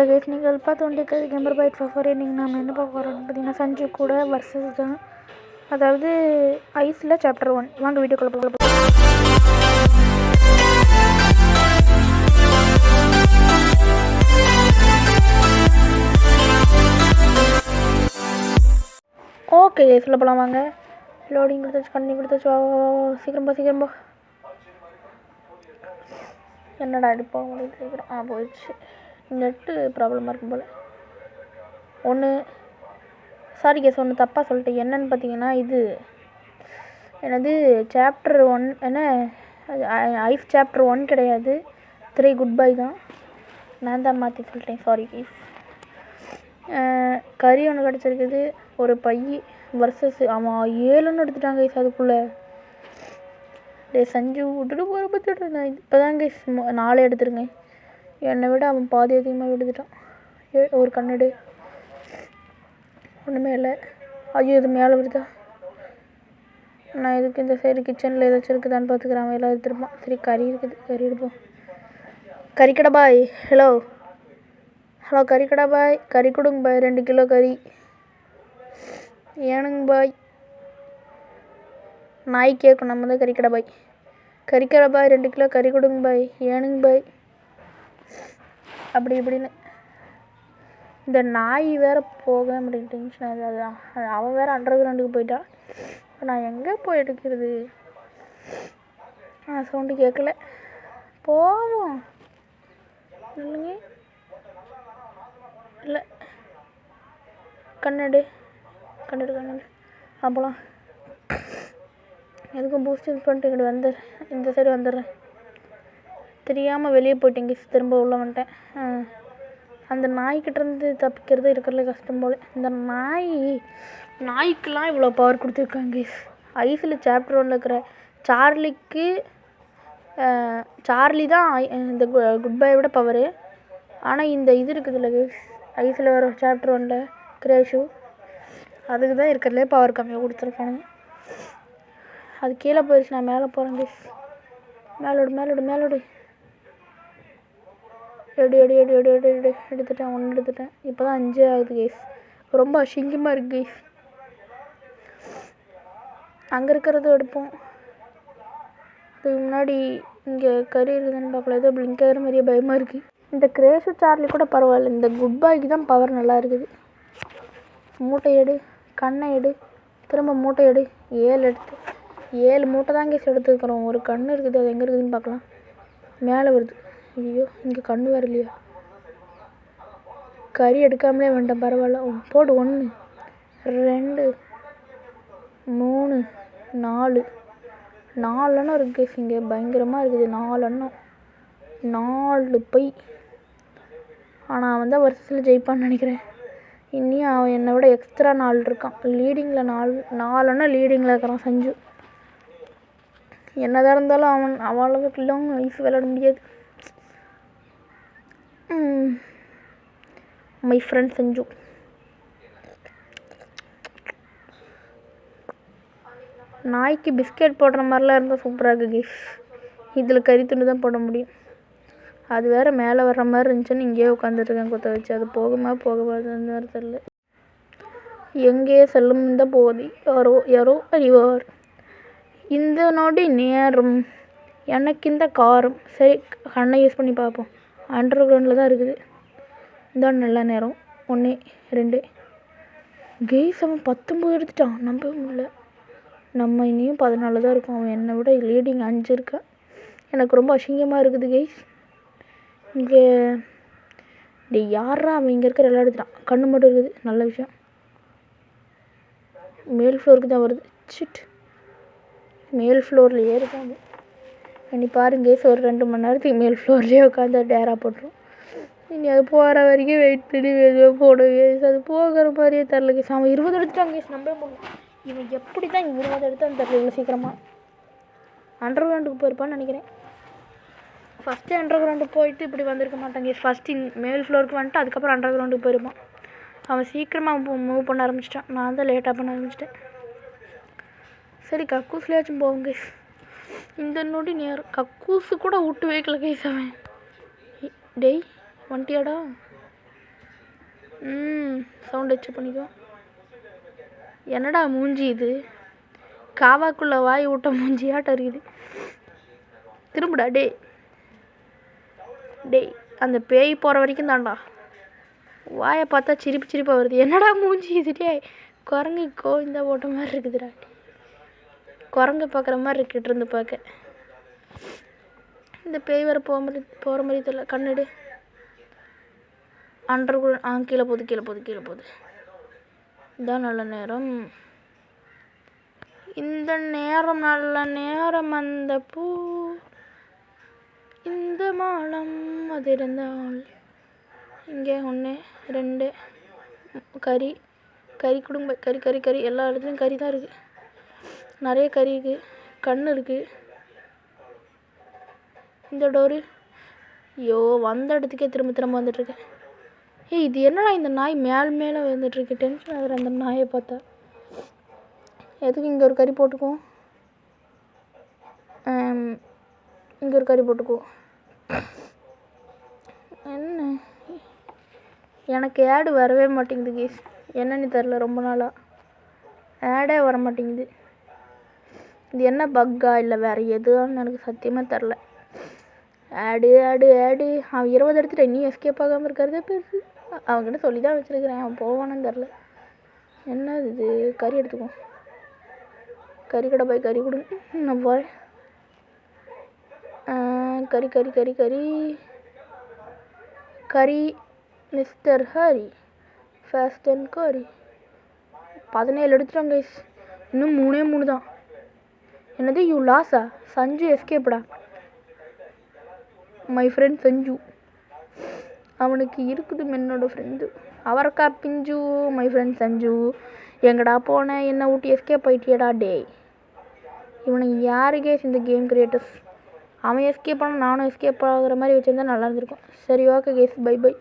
Guys, நீங்கள் பார்த்து கொண்டிருக்கிறது கேம்பர் பைட் ஃபார். நீங்கள் நாம் என்ன பார்க்க போகிறோம்னு பார்த்தீங்கன்னா சஞ்சு கூட வர்சஸ் தான், அதாவது ஐஸில் சாப்டர் 1. வாங்க வீடியோக்குள்ள போகலாம். ஓகே சொல்ல போகலாம். வாங்க. லோடிங் கொடுத்தாச்சு, கண்டினியூ கொடுத்தாச்சு. சீக்கிரம் போ. என்னடா எடுப்போம் உங்களுக்கு சீக்கிரம். போயிடுச்சு. நெட்டு ப்ராப்ளமாக இருக்கும் போல். சாரி கேஸ், ஒன்று தப்பாக சொல்லிட்டேன். என்னன்னு பார்த்தீங்கன்னா இது என்னது சாப்டர் 1, என்ன ஐஃப் சாப்டர் 1 கிடையாது, 3 குட் பை தான். நான் தான் மாற்றி சொல்லிட்டேன், சாரி கேஸ். கறி ஒன்று கிடச்சிருக்குது, ஒரு பை வர்சஸ். ஆமாம், 7ன்னு எடுத்துட்டாங்க கைஸ். அதுக்குள்ளே சஞ்சு விட்டுட்டு போகிற பற்றிட்டு நான் இப்போ தான் கைஸ் 4 எடுத்துருங்க. என்னை விட அவன் பாதி அதிகமாக எடுத்துட்டான். ஒரு கண்ணெடு ஒன்றுமே இல்லை. ஐயோ, இது மேலே வருதா? நான் இதுக்கு இந்த சைடு கிச்சனில் ஏதாச்சும் இருக்குதான்னு பார்த்துக்கிறேன். அவன் எல்லாம் எடுத்துருப்பான். சரி, கறி இருக்குது, கறி எடுப்போம். கறிக்கடை பாய், ஹலோ கறிக்கடை பாய், கறி கொடுங்க பாய். 2 கிலோ கறி ஏனுங்க பாய். நாய் கேட்கும், நம்ம தான் கறிக்கடை பாய். 2 கிலோ கறி கொடுங்க பாய். ஏனுங்க பாய். அப்படி இப்படின்னு இந்த நாய் வேறு போக முடியும், டென்ஷன் ஆகுது. அதுதான், அவன் வேறு அண்டர் கிரவுண்டுக்கு போயிட்டான். இப்போ நான் எங்கே போய் எடுக்கிறது? சவுண்டு கேட்கல. போவோம் இல்லைங்க. இல்லை, கண்ணெடு அப்போலாம் எதுக்கும் பூஸ்ட் யூஸ் பண்ணிட்டு இங்கிட்டு இந்த சைடு வந்துடுறேன். தெரியாமல் வெளியே போயிட்டேங்க, திரும்ப உள்ளே வந்துட்டேன். அந்த நாய்கிட்டேருந்து தப்பிக்கிறது இருக்கிறதுல கஷ்டம் போல். இந்த நாய்க்கெலாம் இவ்வளோ பவர் கொடுத்துருக்காங்க. ஐஸில் சாப்டர் 1 இருக்கிற சார்லி தான் இந்த குட் பை விட பவரு. ஆனால் இந்த இது இருக்குதுல்ல கைஸ், ஐஸில் வர சாப்டர் 1 கிரேஷு, அதுக்கு தான் இருக்கிறதுலே பவர் கம்மியாக கொடுத்துருக்கானுங்க. அது கீழே போயிடுச்சு. நான் மேலே போகிறேன் கைஸ். மேலோடு எடுத்துட்டேன். 1 எடுத்துட்டேன். இப்போ தான் 5 ஆகுது கைஸ். ரொம்ப அசிங்கமாக இருக்குது கைஸ். அங்கே இருக்கிறதும் எடுப்போம். அதுக்கு முன்னாடி இங்கே கறி இருக்குதுன்னு பார்க்கல. ஏதோ பிளிங்க் ஆகிற மாதிரியே பயமாக இருக்குது. இந்த கிரேஷு சார்லி கூட பரவாயில்ல, இந்த குட் பாய்க்கு தான் பவர் நல்லா இருக்குது. மூட்டை எடு, கண்ணை எடு, திரும்ப மூட்டை எடு. 7 மூட்டை தான் கைஸ் எடுத்துக்கிறோம். ஒரு கண்ணு இருக்குது, அது எங்கே இருக்குதுன்னு பார்க்கலாம். மேலே வருது. ஐயோ, இங்கே கண்ணு வேறு இல்லையா? கறி எடுக்காமலே வேண்டாம், பரவாயில்ல. போடு. 1 2 3 4 அண்ணம் இருக்குது. இங்கே பயங்கரமாக இருக்குது. 4 அண்ணம், 4 பை. ஆனால் அவன் தான் வருஷத்தில் ஜெயிப்பான்னு நினைக்கிறேன். இன்னும் அவன் என்னை விட எக்ஸ்ட்ரா 4 இருக்கான். லீடிங்கில் 4 அண்ணன் லீடிங்கில் இருக்கிறான் சஞ்சு. என்னதான் இருந்தாலும் அவளுக்குலாம் ஐஸ் விளையாட முடியாது. My friend Sanju. நாய்க்கு பிஸ்கெட் போடுற மாதிரிலாம் இருந்தால் சூப்பராக இருக்குது கைஸ். இதில் கறி துண்டு தான் போட முடியும். அது வேறு மேலே வர்ற மாதிரி இருந்துச்சுன்னு இங்கேயே உட்காந்துருக்கேன் கொத்த வச்சு. அது போகக்கூடாதுன்னு வேறு தெரியல. எங்கே செல்லும் இந்த போதி யாரோ அறிவார். இந்த நொடி நேரம் எனக்கு இந்த காரம். சரி, கண்ணை யூஸ் பண்ணி பார்ப்போம். அண்டர் கிரவுண்டில் தான் இருக்குது. இந்த நல்ல நேரம். 1 2 கைஸ், அவன் 19 எடுத்துட்டான். நம்ப முடியல. நம்ம இனியும் 14 தான் இருக்கும். அவன் என்னை விட லீடிங் 5 இருக்கான். எனக்கு ரொம்ப அசிங்கமாக இருக்குது கைஸ். இங்கே யாரா அவன்? இங்கே இருக்கிற எல்லாம் எடுத்துட்டான். கண்ணு மட்டும் இருக்குது. நல்ல விஷயம். மேல் ஃப்ளோருக்கு தான் வருது. சிட், மேல் ஃப்ளோர்லேயே இருக்காது. இனி பாருங்க கைஸ், ஒரு 2 மணி நேரத்துக்கு மேல் ஃப்ளோர்லேயே உட்காந்து டேரா போட்டுரும். இனி அது போகிற வரைக்கும் வெயிட் பண்ணி எதுவும் போடும் கைஸ். அது போகிற மாதிரியே தெரில கைஸ். அவன் 20 எடுத்துட்டான் கைஸ். நம்பவே முடியல. இவன் எப்படி தான் 20 எடுத்தான்னு தெரில இவ்வளோ சீக்கிரமாக. அண்டர் கிரவுண்டுக்கு போயிருப்பான்னு நினைக்கிறேன். ஃபஸ்ட்டு அண்டர் கிரவுண்டுக்கு போயிட்டு இப்படி வந்திருக்க மாட்டாங்க. ஃபஸ்ட்டு மேல் ஃப்ளோருக்கு வந்துட்டு அதுக்கப்புறம் அண்டர் கிரவுண்டுக்கு போயிருப்பான். அவன் சீக்கிரமாக மூவ் பண்ண ஆரம்பிச்சிட்டான். நான் தான் லேட்டாக பண்ண ஆரம்பிச்சிட்டேன். சரி, கக்கூஸ்லேயாச்சும் போவோம் கைஸ். இந்த நொடி நேரம் கக்கூஸு கூட விட்டு வைக்கல கைஸ். அவன் டேய் வந்துட்டியாடா? சவுண்ட் வச்சு பண்ணிக்கோ. என்னடா மூஞ்சி இது, காவாக்குள்ளே வாய் விட்ட மூஞ்சியாட்டம் இருக்குது. திரும்புடா டேய். டேய் அந்த பேய் போகிற வரைக்கும் தான்டா. வாயை பார்த்தா சிரிப்பாக வருது. என்னடா மூஞ்சி இது டே, குரங்கு கோவிந்தா போட்ட மாதிரி இருக்குதுடா. குரங்கு பார்க்குற மாதிரி இருக்கிட்டு இருந்து பார்க்க. இந்த பேய் வேறு போகிற மாதிரி தெரியல. கண்ணெடு. அண்டர் கீழே போகுது. இதான் நல்ல நேரம். இந்த நேரம் நல்ல நேரம். அந்த பூ இந்த மாலம் அது இருந்தால். இங்கே 1 2 கறி கொடுங்க. கறி எல்லா இடத்துலையும் கறி தான் இருக்குது. நிறைய கறி இருக்குது. கண் இருக்குது. இந்த டோரு. ஐயோ வந்த இடத்துக்கே திரும்ப வந்துட்டுருக்கேன். இது என்னடா இந்த நாய் மேலே வந்துட்டுருக்கு. டென்ஷன் ஆகுற அந்த நாயை பார்த்தா. எதுக்கு இங்கே ஒரு கறி போட்டுக்குவோம். இங்கே ஒரு கறி போட்டுக்குவோம். என்ன எனக்கு ஆடு வரவே மாட்டேங்குது கேஸ். என்னன்னு தெரில, ரொம்ப நாளாக ஆடே வர மாட்டேங்குது. இது என்ன பக்கா இல்லை வேறு எதுன்னு எனக்கு சத்தியமாக தெரில. ஆடு அவன் 20 எடுத்துகிட்டு நீ எஸ்கேப் ஆகாமல் இருக்கிறதே பெருசு. அவங்ககிட்ட சொல்லி தான் வச்சுருக்கிறேன், அவன் போவானு தெரில. என்ன இது, கறி எடுத்துக்குவோம். கறி கடை போய் கறி கொடுங்க. நான் போகிறேன். கறி மிஸ்டர் ஹரி ஃபாஸ்ட் அண்ட் கறி 17 எடுத்துட்டோம் கைஸ். இன்னும் 3 தான். என்னது யூ லாஸா? சஞ்சு எஸ்கேப்டா. My friend Sanju. அவனுக்கு இருக்குது என்னோட ஃப்ரெண்டு அவரக்கா பிஞ்சு. மை ஃப்ரெண்ட் சஞ்சு எங்கடா போனேன், என்னை விட்டு எஸ்கேப் ஆகிட்டியடா டே. இவனுக்கு யாருக்கே இந்த கேம் கிரியேட்டர்ஸ். அவன் எஸ்கேப் ஆனால் நானும் எஸ்கேப் ஆகிற மாதிரி வச்சுருந்தா நல்லா இருந்திருக்கும். சரி ஓகே கேஸ், பை.